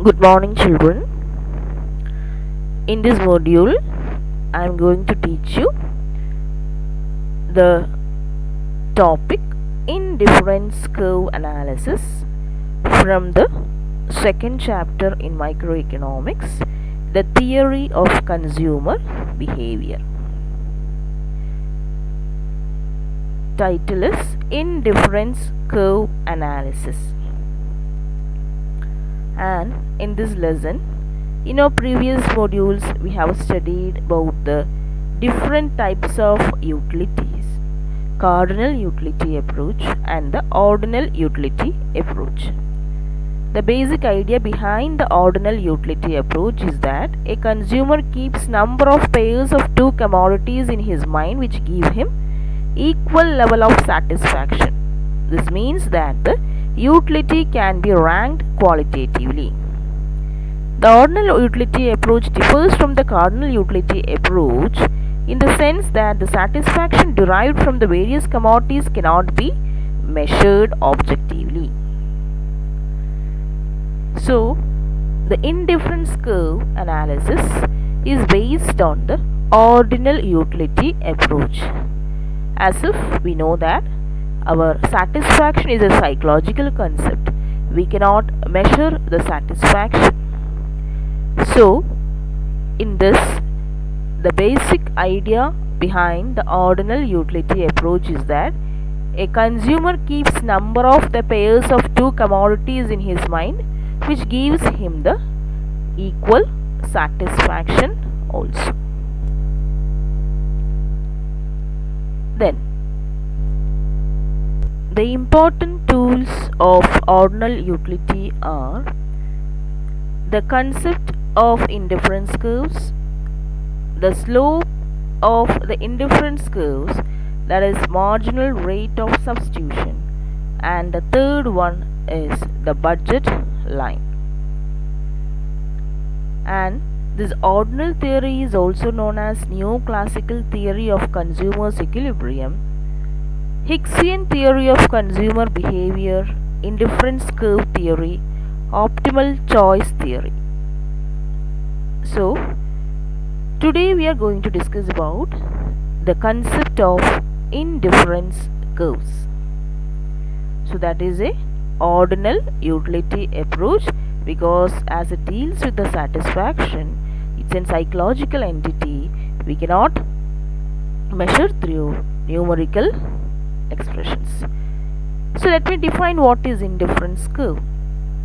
Good morning, children. In this module, I am going to teach you the topic Indifference Curve Analysis from the second chapter in Microeconomics, the theory of consumer behavior. Title is Indifference Curve Analysis. And in this lesson, in our previous modules, we have studied about the different types of utilities, cardinal utility approach and the ordinal utility approach. The basic idea behind the ordinal utility approach is that a consumer keeps number of pairs of two commodities in his mind which give him equal level of satisfaction. This means that the utility can be ranked qualitatively. The ordinal utility approach differs from the cardinal utility approach in the sense that the satisfaction derived from the various commodities cannot be measured objectively. So, the indifference curve analysis is based on the ordinal utility approach. As if we know that our satisfaction is a psychological concept. We cannot measure the satisfaction. So, in this, the basic idea behind the ordinal utility approach is that a consumer keeps number of the pairs of two commodities in his mind which gives him the equal satisfaction also. Then, the important tools of ordinal utility are the concept of indifference curves, the slope of the indifference curves, that is marginal rate of substitution, and the third one is the budget line. And this ordinal theory is also known as neoclassical theory of consumers' equilibrium, Hickesian theory of consumer behavior, indifference curve theory, optimal choice theory. So, today we are going to discuss about the concept of indifference curves. So, that is a ordinal utility approach because as it deals with the satisfaction, it's a psychological entity. We cannot measure through numerical expressions. So let me define what is indifference curve.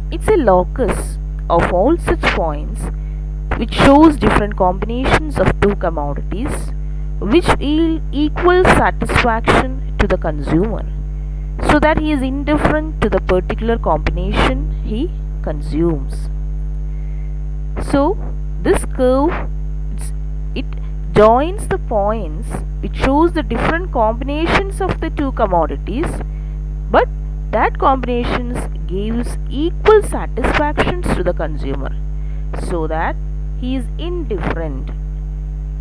It's a locus of all such points which shows different combinations of two commodities which yield equal satisfaction to the consumer, so that he is indifferent to the particular combination he consumes. So this curve, it joins the points which shows the different combinations of the two commodities, but that combinations gives equal satisfactions to the consumer, so that he is indifferent.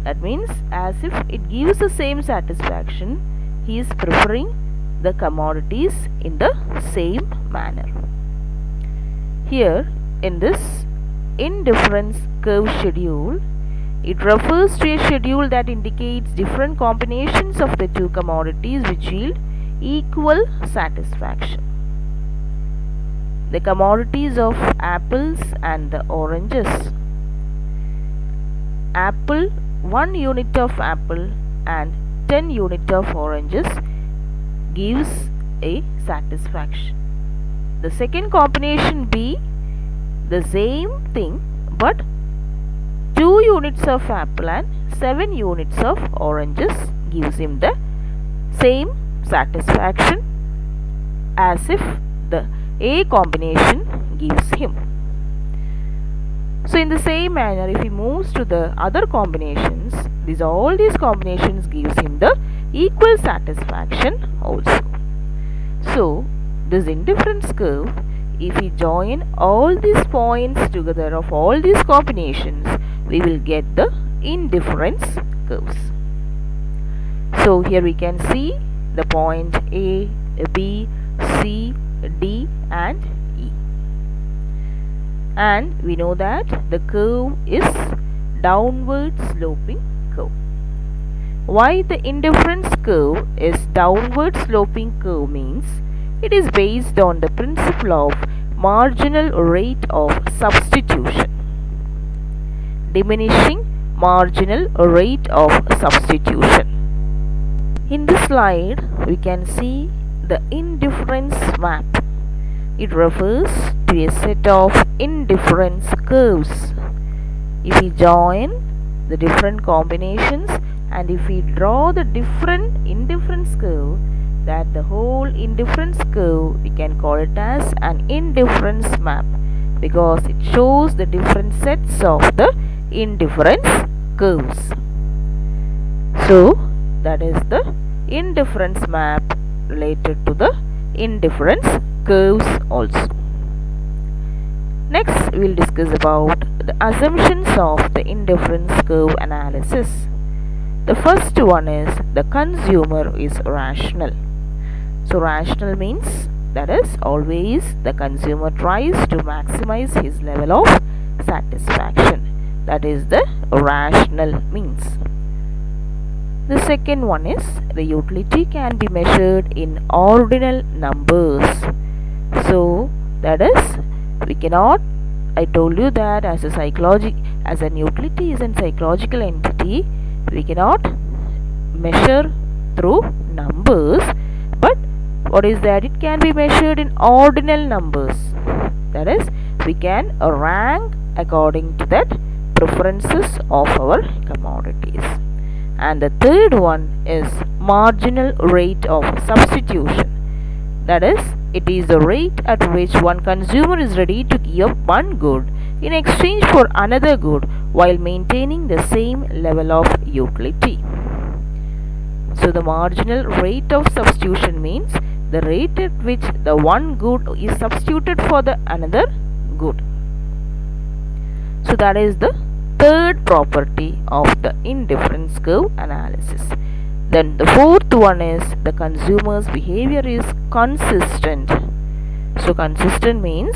That means as if it gives the same satisfaction, he is preferring the commodities in the same manner. Here in this indifference curve schedule, it refers to a schedule that indicates different combinations of the two commodities which yield equal satisfaction. The commodities of apples and the oranges. Apple, 1 unit of apple and 10 unit of oranges gives a satisfaction. The second combination B, the same thing but 2 units of apple and 7 units of oranges gives him the same satisfaction as if the A combination gives him. So in the same manner, if he moves to the other combinations, all these combinations gives him the equal satisfaction also. So this indifference curve, if we join all these points together of all these combinations, we will get the indifference curves. So here we can see the point A, B, C, D and E. and we know that the curve is downward sloping curve. Why the indifference curve is downward sloping curve means it is based on the principle of marginal rate of substitution. Diminishing marginal rate of substitution. In this slide, we can see the indifference map. It refers to a set of indifference curves. If we join the different combinations and if we draw the different indifference curve, that the whole indifference curve we can call it as an indifference map because it shows the different sets of the indifference curves. So that is the indifference map related to the indifference curves also. Next we will discuss about the assumptions of the indifference curve analysis. The first one is the consumer is rational. So rational means that is always the consumer tries to maximize his level of satisfaction. That is the rational means. The second one is the utility can be measured in ordinal numbers. So that is we cannot, I told you that as an utility is a psychological entity, we cannot measure through numbers, but what is that? It can be measured in ordinal numbers. That is, we can rank according to that preferences of our commodities. And the third one is marginal rate of substitution. That is, it is the rate at which one consumer is ready to give up one good in exchange for another good while maintaining the same level of utility. So the marginal rate of substitution means the rate at which the one good is substituted for the another good. So that is the third property of the indifference curve analysis. Then the fourth one is the consumer's behavior is consistent. So consistent means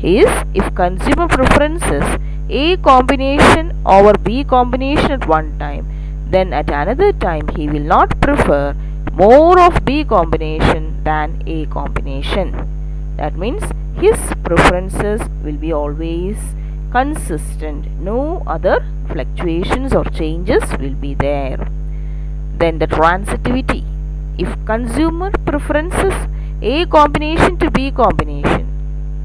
if consumer preferences A combination over B combination at one time, then at another time he will not prefer more of B combination than A combination. That means his preferences will be always consistent. No other fluctuations or changes will be there. Then the transitivity. If consumer preferences A combination to B combination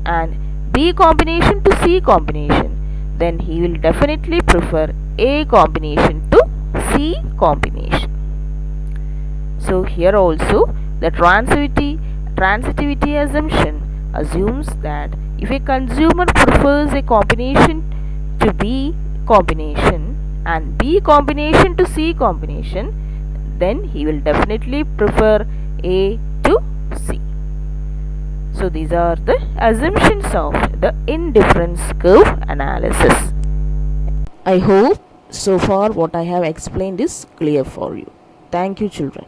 and B combination to C combination, then he will definitely prefer A combination to C combination. So here also the transitivity assumption assumes that if a consumer prefers a combination to B combination and B combination to C combination, then he will definitely prefer A to C. So these are the assumptions of the indifference curve analysis. I hope so far what I have explained is clear for you. Thank you, children.